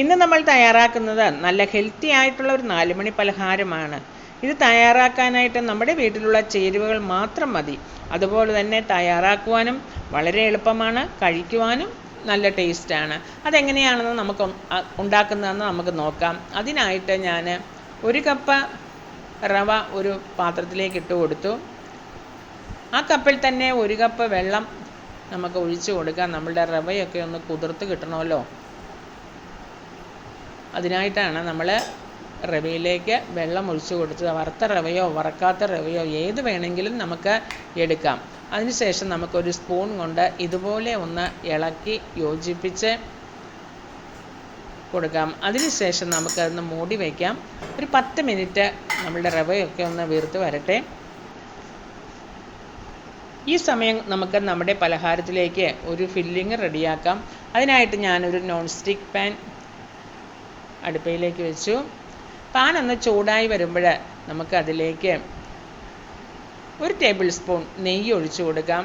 ഇന്ന് നമ്മൾ തയ്യാറാക്കുന്നത് നല്ല ഹെൽത്തി ആയിട്ടുള്ള ഒരു 4 മണി പലഹാരമാണ്. ഇത് തയ്യാറാക്കാനായിട്ട് നമ്മുടെ വീട്ടിലുള്ള ചേരുവകൾ മാത്രം മതി. അതുപോലെ തന്നെ തയ്യാറാക്കുവാനും വളരെ എളുപ്പമാണ്, കഴിക്കുവാനും നല്ല ടേസ്റ്റാണ്. അതെങ്ങനെയാണെന്ന് നമുക്ക് ഉണ്ടാക്കുന്നതെന്ന് നമുക്ക് നോക്കാം. അതിനായിട്ട് ഞാൻ 1 കപ്പ് റവ ഒരു പാത്രത്തിലേക്ക് ഇട്ട് കൊടുത്തു. ആ കപ്പിൽ തന്നെ 1 കപ്പ് വെള്ളം നമുക്ക് ഒഴിച്ചു കൊടുക്കാം. നമ്മളുടെ റവയൊക്കെ ഒന്ന് കുതിർത്ത് കിട്ടണമല്ലോ, അതിനായിട്ടാണ് നമ്മൾ റവയിലേക്ക് വെള്ളം ഒഴിച്ചു കൊടുത്തത്. വറുത്ത റവയോ വറക്കാത്ത റവയോ ഏത് വേണമെങ്കിലും നമുക്ക് എടുക്കാം. അതിനുശേഷം നമുക്കൊരു സ്പൂൺ കൊണ്ട് ഇതുപോലെ ഒന്ന് ഇളക്കി യോജിപ്പിച്ച് കൊടുക്കാം. അതിനുശേഷം നമുക്കതൊന്ന് മൂടി വയ്ക്കാം. ഒരു 10 മിനിറ്റ് നമ്മളുടെ റവയൊക്കെ ഒന്ന് വീർത്ത് വരട്ടെ. ഈ സമയം നമുക്ക് നമ്മുടെ പലഹാരത്തിലേക്ക് ഒരു ഫില്ലിങ് റെഡിയാക്കാം. അതിനായിട്ട് ഞാനൊരു നോൺ സ്റ്റിക്ക് പാൻ അടുപ്പയിലേക്ക് വെച്ചു. പാൻ ഒന്ന് ചൂടായി വരുമ്പോൾ നമുക്ക് അതിലേക്ക് 1 ടേബിൾ സ്പൂൺ നെയ്യ് ഒഴിച്ചു കൊടുക്കാം.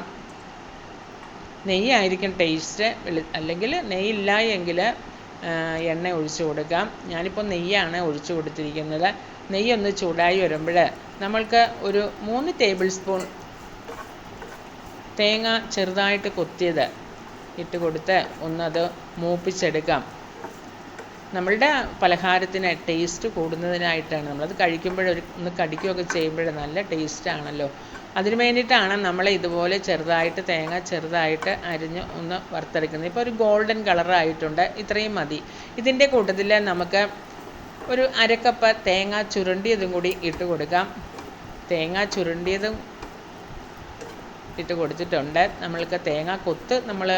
നെയ്യായിരിക്കും ടേസ്റ്റ്, അല്ലെങ്കിൽ നെയ്യില്ല എങ്കിൽ എണ്ണ ഒഴിച്ചു കൊടുക്കാം. ഞാനിപ്പോൾ നെയ്യാണ് ഒഴിച്ചു കൊടുത്തിരിക്കുന്നത്. നെയ്യൊന്ന് ചൂടായി വരുമ്പോൾ നമ്മൾക്ക് ഒരു 3 ടേബിൾ സ്പൂൺ തേങ്ങ ചെറുതായിട്ട് കൊത്തിയത് ഇട്ട് കൊടുത്ത് ഒന്നത് മൂപ്പിച്ചെടുക്കാം. നമ്മളുടെ പലഹാരത്തിന് ടേസ്റ്റ് കൂടുന്നതിനായിട്ടാണ്. നമ്മളത് കഴിക്കുമ്പോൾ ഒന്ന് കടിക്കുകയൊക്കെ ചെയ്യുമ്പോൾ നല്ല ടേസ്റ്റാണല്ലോ. അതിന് വേണ്ടിയിട്ടാണ് നമ്മൾ ഇതുപോലെ തേങ്ങ ചെറുതായിട്ട് അരിഞ്ഞ് ഒന്ന് വറുത്തെടുക്കുന്നത്. ഇപ്പോൾ ഒരു ഗോൾഡൻ കളറായിട്ടുണ്ട്, ഇത്രയും മതി. ഇതിൻ്റെ കൂട്ടത്തിൽ നമുക്ക് ഒരു 1/2 കപ്പ് തേങ്ങ ചുരണ്ടിയതും കൂടി ഇട്ട് കൊടുക്കാം. തേങ്ങ ചുരണ്ടിയതും ഇട്ട് കൊടുത്തിട്ടുണ്ട്. നമ്മൾക്ക് തേങ്ങ കൊത്ത് നമ്മൾ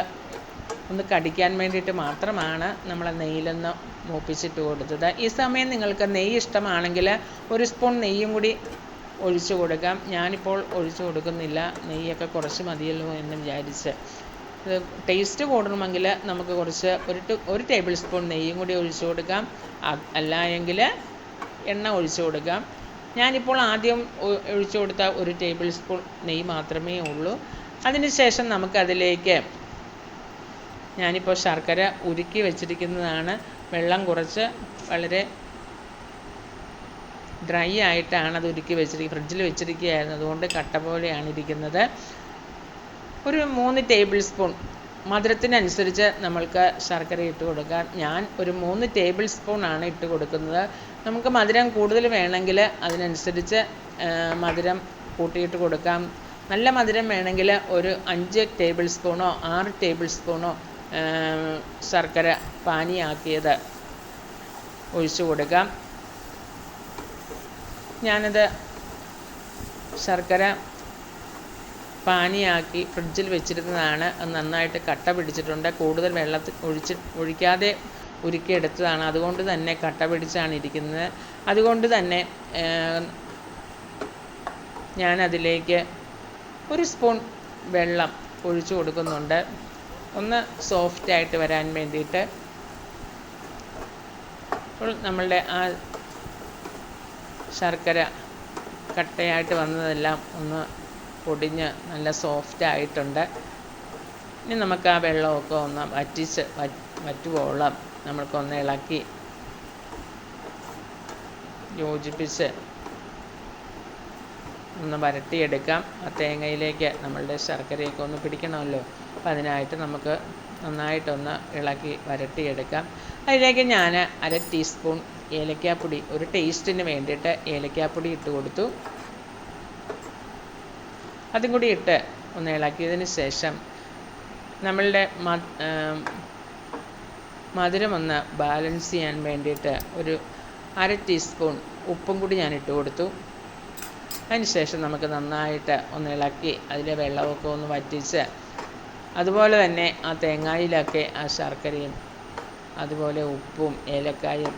ഒന്ന് കടിക്കാൻ വേണ്ടിയിട്ട് മാത്രമാണ് നമ്മൾ നെയ്യിലൊന്ന് മൂപ്പിച്ചിട്ട് കൊടുത്തത്. ഈ സമയം നിങ്ങൾക്ക് നെയ്യ് ഇഷ്ടമാണെങ്കിൽ 1 സ്പൂൺ നെയ്യും കൂടി ഒഴിച്ചു കൊടുക്കാം. ഞാനിപ്പോൾ ഒഴിച്ചു കൊടുക്കുന്നില്ല, നെയ്യൊക്കെ കുറച്ച് മതിയല്ലോ എന്ന് വിചാരിച്ച്. ടേസ്റ്റ് കൂടണമെങ്കിൽ നമുക്ക് കുറച്ച് 1 ടേബിൾ സ്പൂൺ നെയ്യും കൂടി ഒഴിച്ചു കൊടുക്കാം. അല്ല എങ്കിൽ എണ്ണ ഒഴിച്ചു കൊടുക്കാം. ഞാനിപ്പോൾ ആദ്യം ഒഴിച്ചു കൊടുത്ത 1 ടേബിൾ സ്പൂൺ നെയ്യ് മാത്രമേ ഉള്ളൂ. അതിനുശേഷം നമുക്കതിലേക്ക് ഞാനിപ്പോൾ ശർക്കര ഉരുക്കി വെച്ചിരിക്കുന്നതാണ്. വെള്ളം കുറച്ച് വളരെ ഡ്രൈ ആയിട്ടാണ് അത് ഉരുക്കി ഫ്രിഡ്ജിൽ വെച്ചിരിക്കുകയായിരുന്നു, അതുകൊണ്ട് കട്ട പോലെയാണ് ഇരിക്കുന്നത്. ഒരു 3 ടേബിൾ സ്പൂൺ മധുരത്തിനനുസരിച്ച് നമ്മൾക്ക് ശർക്കര ഇട്ട് കൊടുക്കാം. ഞാൻ ഒരു 3 ടേബിൾ സ്പൂൺ ആണ് ഇട്ട് കൊടുക്കുന്നത്. നമുക്ക് മധുരം കൂടുതൽ വേണമെങ്കിൽ അതിനനുസരിച്ച് മധുരം കൂട്ടിയിട്ട് കൊടുക്കാം. നല്ല മധുരം വേണമെങ്കിൽ ഒരു 5 ടേബിൾ സ്പൂണോ 6 ടേബിൾ സ്പൂണോ ശർക്കര പാനിയാക്കിയത് ഒഴിച്ചു കൊടുക്കാം. ഞാനത് ശർക്കര പാനിയാക്കി ഫ്രിഡ്ജിൽ വെച്ചിരുന്നതാണ്. അത് നന്നായിട്ട് കട്ട പിടിച്ചിട്ടുണ്ട്. കൂടുതൽ ഒഴിക്കാതെ ഉരുക്കിയെടുത്തതാണ്, അതുകൊണ്ട് തന്നെ കട്ട പിടിച്ചാണ് ഇരിക്കുന്നത്. അതുകൊണ്ട് തന്നെ ഞാനതിലേക്ക് 1 സ്പൂൺ വെള്ളം ഒഴിച്ചു കൊടുക്കുന്നുണ്ട്, ഒന്ന് സോഫ്റ്റായിട്ട് വരാൻ വേണ്ടിയിട്ട്. അപ്പോൾ നമ്മളുടെ ആ ശർക്കര കട്ടയായിട്ട് വന്നതെല്ലാം ഒന്ന് പൊടിഞ്ഞ് നല്ല സോഫ്റ്റായിട്ടുണ്ട്. ഇനി നമുക്ക് ആ വെള്ളമൊക്കെ ഒന്ന് വറ്റുവോളം നമ്മൾക്കൊന്ന് ഇളക്കി യോജിപ്പിച്ച് ഒന്ന് വരട്ടിയെടുക്കാം. ആ തേങ്ങയിലേക്ക് നമ്മളുടെ ശർക്കരയൊക്കെ ഒന്ന് പിടിക്കണമല്ലോ, അപ്പം അതിനായിട്ട് നമുക്ക് നന്നായിട്ടൊന്ന് ഇളക്കി വരട്ടിയെടുക്കാം. അതിലേക്ക് ഞാൻ 1/2 ടീസ്പൂൺ ഏലക്കാപ്പൊടി, ഒരു ടേസ്റ്റിന് വേണ്ടിയിട്ട് ഏലക്കാപ്പൊടി ഇട്ട് കൊടുത്തു. അതും കൂടി ഇട്ട് ഒന്ന് ഇളക്കിയതിന് ശേഷം നമ്മളുടെ മധുരം ഒന്ന് ബാലൻസ് ചെയ്യാൻ വേണ്ടിയിട്ട് ഒരു 1/2 ടീസ്പൂൺ ഉപ്പും കൂടി ഞാൻ ഇട്ട് കൊടുത്തു. അതിനുശേഷം നമുക്ക് നന്നായിട്ട് ഒന്ന് ഇളക്കി അതിലെ വെള്ളമൊക്കെ ഒന്ന് വറ്റിച്ച്, അതുപോലെ തന്നെ ആ തേങ്ങായിലൊക്കെ ആ ശർക്കരയും അതുപോലെ ഉപ്പും ഏലക്കായും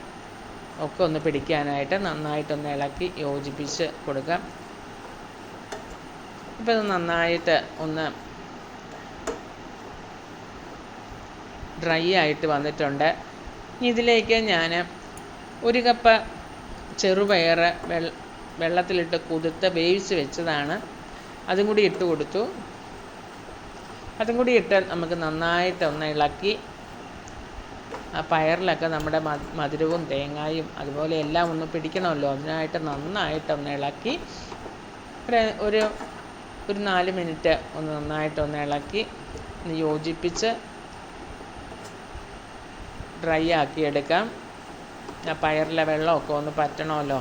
ഒക്കെ ഒന്ന് പിടിക്കാനായിട്ട് നന്നായിട്ടൊന്ന് ഇളക്കി യോജിപ്പിച്ച് കൊടുക്കാം. ഇപ്പോൾ ഇത് നന്നായിട്ട് ഒന്ന് ഡ്രൈ ആയിട്ട് വന്നിട്ടുണ്ട്. ഇതിലേക്ക് ഞാൻ 1 കപ്പ് ചെറുപയർ വെള്ളത്തിലിട്ട് കുതിർത്ത് വേവിച്ച് വെച്ചതാണ്, അതും കൂടി ഇട്ട് കൊടുത്തു. അതും കൂടി ഇട്ട് നമുക്ക് നന്നായിട്ട് ഒന്ന് ഇളക്കി ആ പയറിലൊക്കെ നമ്മുടെ മധുരവും തേങ്ങായും അതുപോലെ എല്ലാം ഒന്ന് പിടിക്കണമല്ലോ. അതിനായിട്ട് നന്നായിട്ടൊന്ന് ഇളക്കി ഒരു 4 മിനിറ്റ് ഒന്ന് നന്നായിട്ടൊന്ന് ഇളക്കി യോജിപ്പിച്ച് ഡ്രൈ ആക്കി എടുക്കാം. ആ പയറിലെ വെള്ളമൊക്കെ ഒന്ന് പറ്റണമല്ലോ.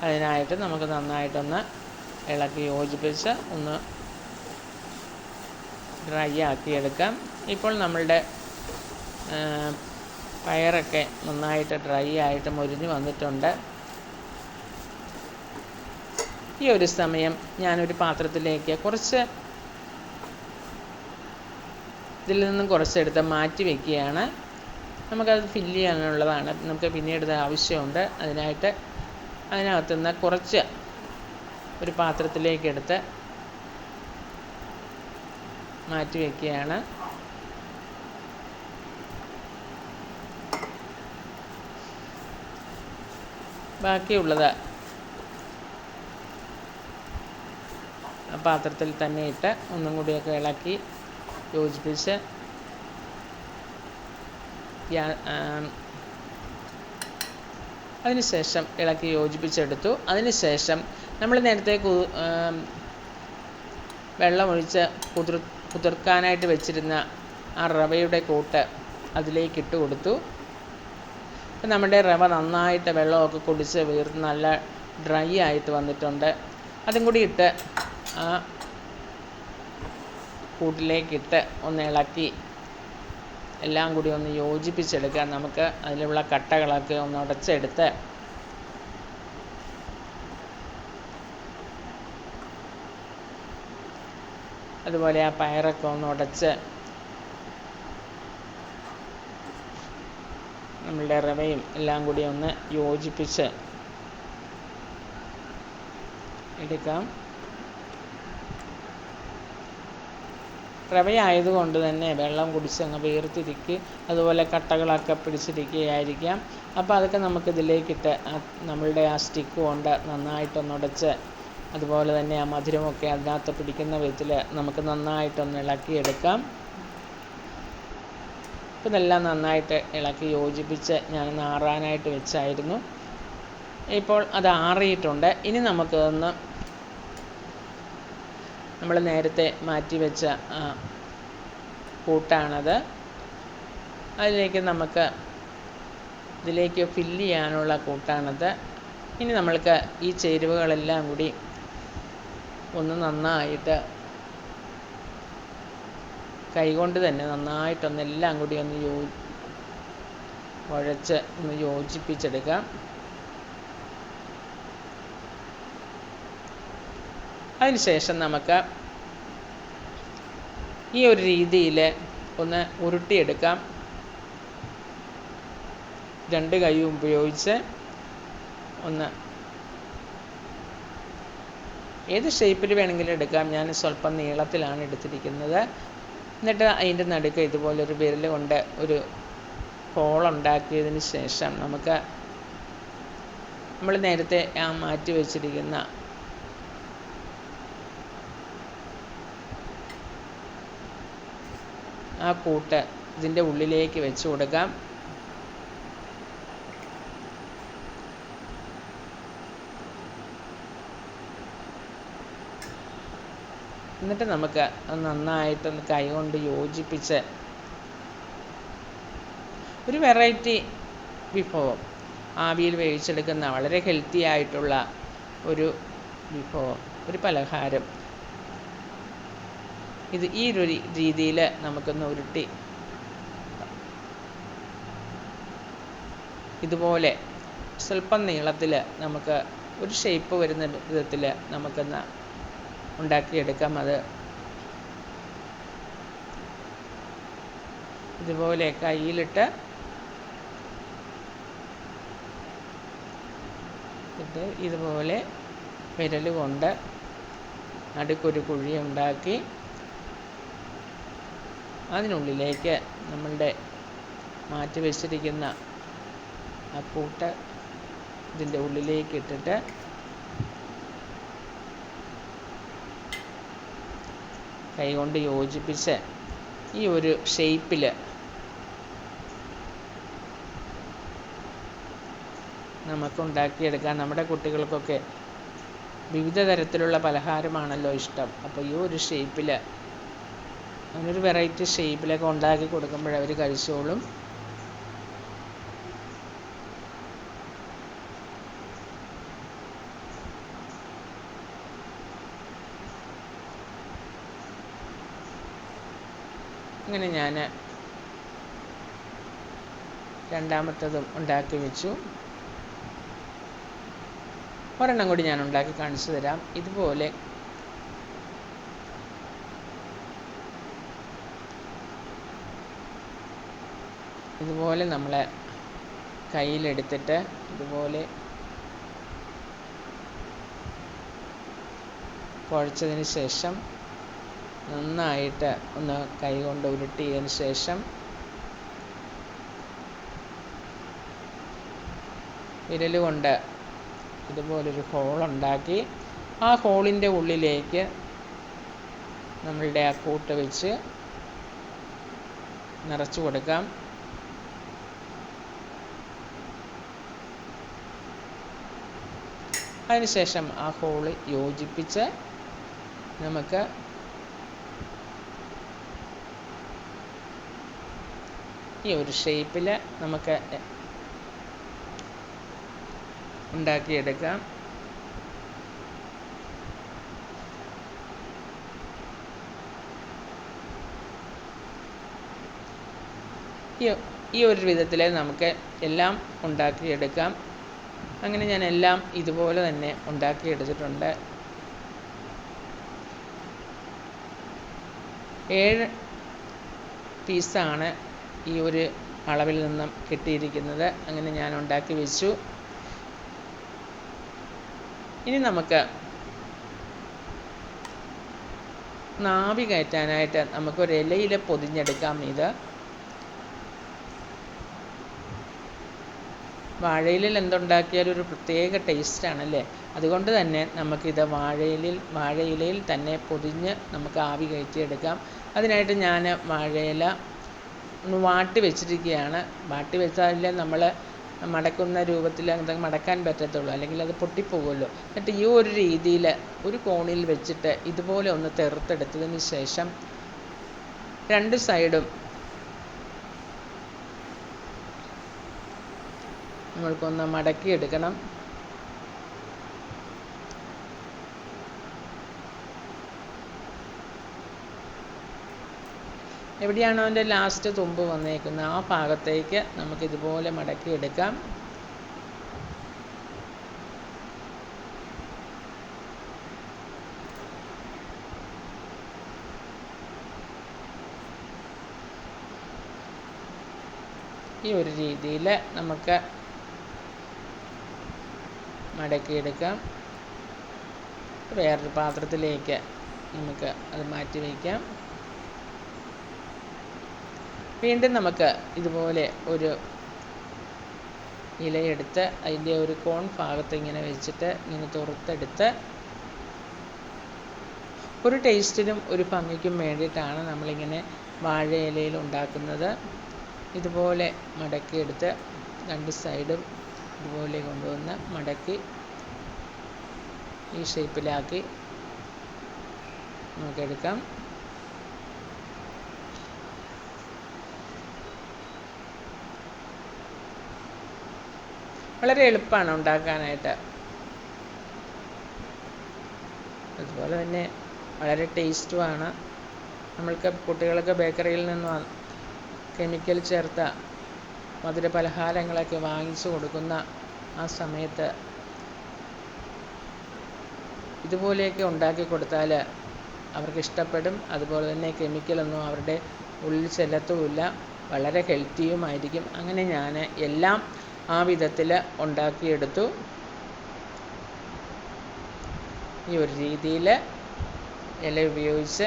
അതിനായിട്ട് നമുക്ക് നന്നായിട്ടൊന്ന് ഇളക്കി യോജിപ്പിച്ച് ഒന്ന് ഡ്രൈ ആക്കിയെടുക്കാം. ഇപ്പോൾ നമ്മളുടെ പയറൊക്കെ നന്നായിട്ട് ഡ്രൈ ആയിട്ട് മൊരിഞ്ഞ് വന്നിട്ടുണ്ട്. ഈ ഒരു സമയം ഞാനൊരു പാത്രത്തിലേക്ക് ഇതിൽ നിന്നും കുറച്ചെടുത്ത് മാറ്റി വയ്ക്കുകയാണ്. നമുക്കത് ഫില്ല് ചെയ്യാനുള്ളതാണ്. നമുക്ക് പിന്നീട് ആവശ്യമുണ്ട്. അതിനകത്തുനിന്ന് കുറച്ച് ഒരു പാത്രത്തിലേക്ക് എടുത്ത് മാറ്റി വയ്ക്കുകയാണ്. ബാക്കിയുള്ളത് ആ പാത്രത്തിൽ തന്നെ ഇട്ട് ഒന്നും കൂടിയൊക്കെ ഇളക്കി യോജിപ്പിച്ച് അതിനുശേഷം ഇളക്കി യോജിപ്പിച്ചെടുത്തു. അതിനുശേഷം നമ്മൾ നേരത്തെ വെള്ളമൊഴിച്ച് കുതിർക്കാനായിട്ട് വെച്ചിരുന്ന ആ റവയുടെ കൂട്ട് അതിലേക്ക് ഇട്ട് കൊടുത്തു. അപ്പം നമ്മുടെ റവ നന്നായിട്ട് വെള്ളമൊക്കെ കുടിച്ച് വീർത്ത് നല്ല ഡ്രൈ ആയിട്ട് വന്നിട്ടുണ്ട്. അതും കൂടി ഇട്ട് ആ കൂട്ടിലേക്കിട്ട് ഒന്ന് ഇളക്കി എല്ലാം കൂടി ഒന്ന് യോജിപ്പിച്ചെടുക്കുക. നമുക്ക് അതിലുള്ള കട്ടകളൊക്കെ ഒന്ന് ഉടച്ചെടുത്ത് അതുപോലെ ആ പയറൊക്കെ ഒന്ന് ഉടച്ച് നമ്മളുടെ റവയും എല്ലാം കൂടി ഒന്ന് യോജിപ്പിച്ച് എടുക്കാം. റവയായതുകൊണ്ട് തന്നെ വെള്ളം കുടിച്ചങ്ങ് വീർത്തിരിക്കുക, അതുപോലെ കട്ടകളൊക്കെ പിടിച്ചിരിക്കുകയായിരിക്കാം. അപ്പോൾ അതൊക്കെ നമുക്കിതിലേക്കിട്ട് നമ്മളുടെ ആ സ്റ്റിക്ക് കൊണ്ട് നന്നായിട്ടൊന്നുടച്ച് അതുപോലെ തന്നെ ആ മധുരമൊക്കെ അതിനകത്ത് പിടിക്കുന്ന വിധത്തിൽ നമുക്ക് നന്നായിട്ടൊന്ന് ഇളക്കിയെടുക്കാം. അപ്പോൾ ഇതെല്ലാം നന്നായിട്ട് ഇളക്കി യോജിപ്പിച്ച് ഞാനൊന്ന് ആറാനായിട്ട് വെച്ചായിരുന്നു. ഇപ്പോൾ അത് ആറിയിട്ടുണ്ട്. ഇനി നമുക്കൊന്ന് നമ്മൾ നേരത്തെ മാറ്റി വെച്ച കൂട്ടാണത്. ഇതിലേക്ക് ഫില്ല് ചെയ്യാനുള്ള കൂട്ടാണത്. ഇനി നമ്മൾക്ക് ഈ ചേരുവകളെല്ലാം കൂടി ഒന്ന് നന്നായിട്ട് കൈകൊണ്ട് തന്നെ നന്നായിട്ടൊന്നെല്ലാം കൂടി ഒന്ന് കുഴച്ച് ഒന്ന് യോജിപ്പിച്ചെടുക്കാം. അതിനുശേഷം നമുക്ക് ഈ ഒരു രീതിയിൽ ഒന്ന് ഉരുട്ടിയെടുക്കാം. 2 കൈയും ഉപയോഗിച്ച് ഒന്ന് ഏത് ഷേപ്പിൽ വേണമെങ്കിലും എടുക്കാം. ഞാൻ സ്വല്പം നീളത്തിലാണ് എടുത്തിരിക്കുന്നത്. എന്നിട്ട് അതിൻ്റെ നടുക്ക് ഇതുപോലെ ഒരു വിരൽ കൊണ്ട് ഒരു ഹോളുണ്ടാക്കിയതിന് ശേഷം നമ്മൾ നേരത്തെ മാറ്റി വെച്ചിരിക്കുന്ന ആ കൂട്ട് ഇതിൻ്റെ ഉള്ളിലേക്ക് വെച്ച് കൊടുക്കാം. എന്നിട്ട് നമുക്ക് നന്നായിട്ടൊന്ന് കൈ കൊണ്ട് യോജിപ്പിച്ച് ഒരു വെറൈറ്റി വിഭവം, ആവിയിൽ വേവിച്ചെടുക്കുന്ന വളരെ ഹെൽത്തി ആയിട്ടുള്ള ഒരു വിഭവം, ഒരു പലഹാരം ഈ ഒരു രീതിയിൽ നമുക്കൊന്ന് ഉരുട്ടി ഇതുപോലെ സ്വല്പം നീളത്തിൽ നമുക്ക് ഒരു ഷേപ്പ് വരുന്ന വിധത്തിൽ നമുക്കൊന്ന് ഉണ്ടാക്കിയെടുക്കാം. അത് ഇതുപോലെ കയ്യിലിട്ട് ഇതുപോലെ വിരൽ കൊണ്ട് നടുക്കൊരു കുഴി ഉണ്ടാക്കി അതിനുള്ളിലേക്ക് നമ്മളുടെ മാറ്റി വെച്ചിരിക്കുന്ന ആ കൂട്ട് ഇതിൻ്റെ ഉള്ളിലേക്ക് ഇട്ടിട്ട് കൈകൊണ്ട് യോജിപ്പിച്ച് ഈ ഒരു ഷേപ്പിൽ നമുക്ക് ഉണ്ടാക്കിയെടുക്കാം. നമ്മുടെ കുട്ടികൾക്കൊക്കെ വിവിധ തരത്തിലുള്ള പലഹാരമാണല്ലോ ഇഷ്ടം. അപ്പോൾ ഈ ഒരു ഷേപ്പിൽ, അങ്ങനൊരു വെറൈറ്റി ഷേപ്പിലൊക്കെ ഉണ്ടാക്കി കൊടുക്കുമ്പോൾ അവർ കഴിച്ചോളും. അങ്ങനെ ഞാൻ രണ്ടാമത്തതും ഉണ്ടാക്കി വെച്ചു. ഒരെണ്ണം കൂടി ഞാൻ ഉണ്ടാക്കി കാണിച്ചു തരാം. ഇതുപോലെ നമ്മൾ കയ്യിലെടുത്തിട്ട് ഇതുപോലെ കുഴച്ചതിന് ശേഷം നന്നായിട്ട് ഒന്ന് കൈ കൊണ്ട് ഉരുട്ടിയതിന് ശേഷം വിരൽ കൊണ്ട് ഇതുപോലൊരു ഹോളുണ്ടാക്കി ആ ഹോളിൻ്റെ ഉള്ളിലേക്ക് നമ്മളുടെ ആ കൂട്ട് വെച്ച് നിറച്ചു കൊടുക്കാം. അതിനുശേഷം ആ ഹോള് യോജിപ്പിച്ച് നമുക്ക് ഈ ഒരു ഷേപ്പിൽ നമുക്ക് ഉണ്ടാക്കിയെടുക്കാം. ഈ ഒരു വിധത്തിൽ നമുക്ക് എല്ലാം ഉണ്ടാക്കിയെടുക്കാം. അങ്ങനെ ഞാൻ എല്ലാം ഇതുപോലെ തന്നെ ഉണ്ടാക്കിയെടുത്തിട്ടുണ്ട്. 7 പീസാണ് ഈ ഒരു അളവിൽ നിന്നും കിട്ടിയിരിക്കുന്നത്. അങ്ങനെ ഞാൻ ഉണ്ടാക്കി വെച്ചു. ഇനി നമുക്ക് നാവി കയറ്റാനായിട്ട് നമുക്കൊരു ഇലയിൽ പൊതിഞ്ഞെടുക്കാം. ഇത് വാഴയിലിൽ എന്തുണ്ടാക്കിയാലും ഒരു പ്രത്യേക ടേസ്റ്റാണല്ലേ. അതുകൊണ്ട് തന്നെ നമുക്കിത് വാഴയിലയിൽ തന്നെ പൊതിഞ്ഞ് നമുക്ക് ആവി കയറ്റിയെടുക്കാം. അതിനായിട്ട് ഞാൻ വാഴയില ഒന്ന് വാട്ടി വെച്ചിരിക്കുകയാണ്. വാട്ടി വെച്ചാലേ നമ്മൾ മടക്കുന്ന രൂപത്തിൽ അത് മടക്കാൻ പറ്റത്തുള്ളൂ, അല്ലെങ്കിൽ അത് പൊട്ടിപ്പോകുമല്ലോ. എന്നിട്ട് ഈ ഒരു രീതിയിൽ ഒരു കോണിൽ വെച്ചിട്ട് ഇതുപോലെ ഒന്ന് തെറുത്തെടുത്തതിന് ശേഷം 2 സൈഡും നമ്മൾക്കൊന്ന് മടക്കിയെടുക്കണം. എവിടെയാണോ അതിൻ്റെ ലാസ്റ്റ് തുമ്പ് വന്നേക്കുന്നത് ആ ഭാഗത്തേക്ക് നമുക്കിതുപോലെ മടക്കിയെടുക്കാം. ഈ ഒരു രീതിയിൽ നമുക്ക് മടക്കിയെടുക്കാം. വേറൊരു പാത്രത്തിലേക്ക് നമുക്ക് അത് മാറ്റി വയ്ക്കാം. വീണ്ടും നമുക്ക് ഇതുപോലെ ഒരു ഇലയെടുത്ത് അതിൻ്റെ ഒരു കോൺ ഭാഗത്ത് ഇങ്ങനെ വെച്ചിട്ട് ഇങ്ങനെ തുറത്തെടുത്ത് ഒരു ടേസ്റ്റിനും ഒരു ഭംഗിക്കും വേണ്ടിയിട്ടാണ് നമ്മളിങ്ങനെ വാഴയിലയിൽ ഉണ്ടാക്കുന്നത്. ഇതുപോലെ മടക്കിയെടുത്ത് 2 സൈഡും ഇതുപോലെ കൊണ്ടുവന്ന് മടക്കി ഈ ഷേപ്പിലാക്കി നമുക്കെടുക്കാം. വളരെ എളുപ്പമാണ് ഉണ്ടാക്കാനായിട്ട്. അതുപോലെ തന്നെ വളരെ ടേസ്റ്റുമാണ്. നമ്മൾക്ക് കുട്ടികൾക്ക് ബേക്കറിയിൽ നിന്നും കെമിക്കൽ ചേർത്ത മധുര പലഹാരങ്ങളൊക്കെ വാങ്ങിച്ചു കൊടുക്കുന്ന ആ സമയത്ത് ഇതുപോലെയൊക്കെ ഉണ്ടാക്കി കൊടുത്താൽ അവർക്ക് ഇഷ്ടപ്പെടും. അതുപോലെ തന്നെ കെമിക്കലൊന്നും അവരുടെ ഉള്ളിൽ ചെല്ലത്തുമില്ല, വളരെ ഹെൽത്തിയുമായിരിക്കും. അങ്ങനെ ഞാൻ എല്ലാം ആ വിധത്തിൽ ഉണ്ടാക്കിയെടുത്തു. ഈ ഒരു രീതിയിൽ ഇല ഉപയോഗിച്ച്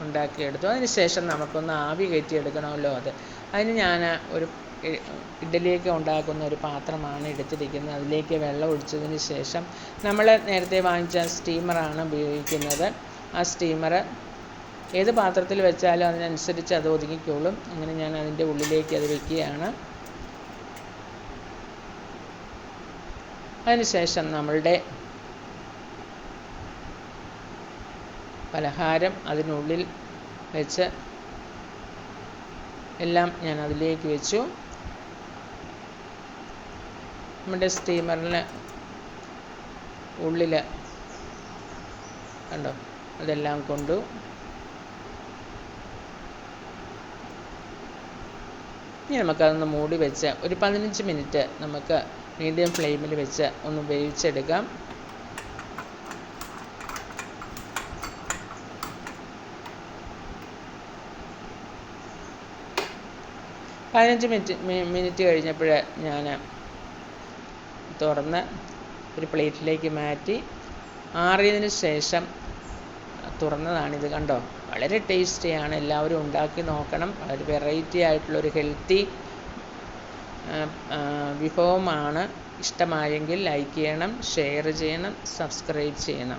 ഉണ്ടാക്കിയെടുത്തു. അതിന് ശേഷം നമുക്കൊന്ന് ആവി കയറ്റിയെടുക്കണമല്ലോ. അതിന് ഞാൻ ഒരു ഇഡ്ഡലിയൊക്കെ ഉണ്ടാക്കുന്ന ഒരു പാത്രമാണ് എടുത്തിരിക്കുന്നത്. അതിലേക്ക് വെള്ളം ഒഴിച്ചതിന് ശേഷം നമ്മൾ നേരത്തെ വാങ്ങിച്ച സ്റ്റീമറാണ് ഉപയോഗിക്കുന്നത്. ആ സ്റ്റീമർ ഏത് പാത്രത്തിൽ വെച്ചാലും അതിനനുസരിച്ച് അത് ഒതുങ്ങിക്കോളും. അങ്ങനെ ഞാൻ അതിൻ്റെ ഉള്ളിലേക്ക് അത് വയ്ക്കുകയാണ്. അതിനുശേഷം നമ്മളുടെ പലഹാരം അതിനുള്ളിൽ വെച്ച് എല്ലാം ഞാൻ അതിലേക്ക് വെച്ചു. നമ്മുടെ സ്റ്റീമറിന് ഉള്ളിൽ കണ്ടോ അതെല്ലാം കൊണ്ടു. ഇനി നമുക്കതൊന്ന് മൂടി വെച്ച് ഒരു 15 മിനിറ്റ് നമുക്ക് മീഡിയം ഫ്ലെയിമിൽ വെച്ച് ഒന്ന് വേവിച്ചെടുക്കാം. 15 മിനിറ്റ് കഴിഞ്ഞപ്പോൾ ഞാൻ തുറന്ന് ഒരു പ്ലേറ്റിലേക്ക് മാറ്റി. ആറിയതിന് ശേഷം തുറന്നതാണിത്. കണ്ടോ, വളരെ ടേസ്റ്റിയാണ്. എല്ലാവരും ഉണ്ടാക്കി നോക്കണം. വളരെ വെറൈറ്റി ആയിട്ടുള്ളൊരു ഹെൽത്തി വിഭവമാണ്. ഇഷ്ടമായെങ്കിൽ ലൈക്ക് ചെയ്യണം, ഷെയർ ചെയ്യണം, സബ്സ്ക്രൈബ് ചെയ്യണം.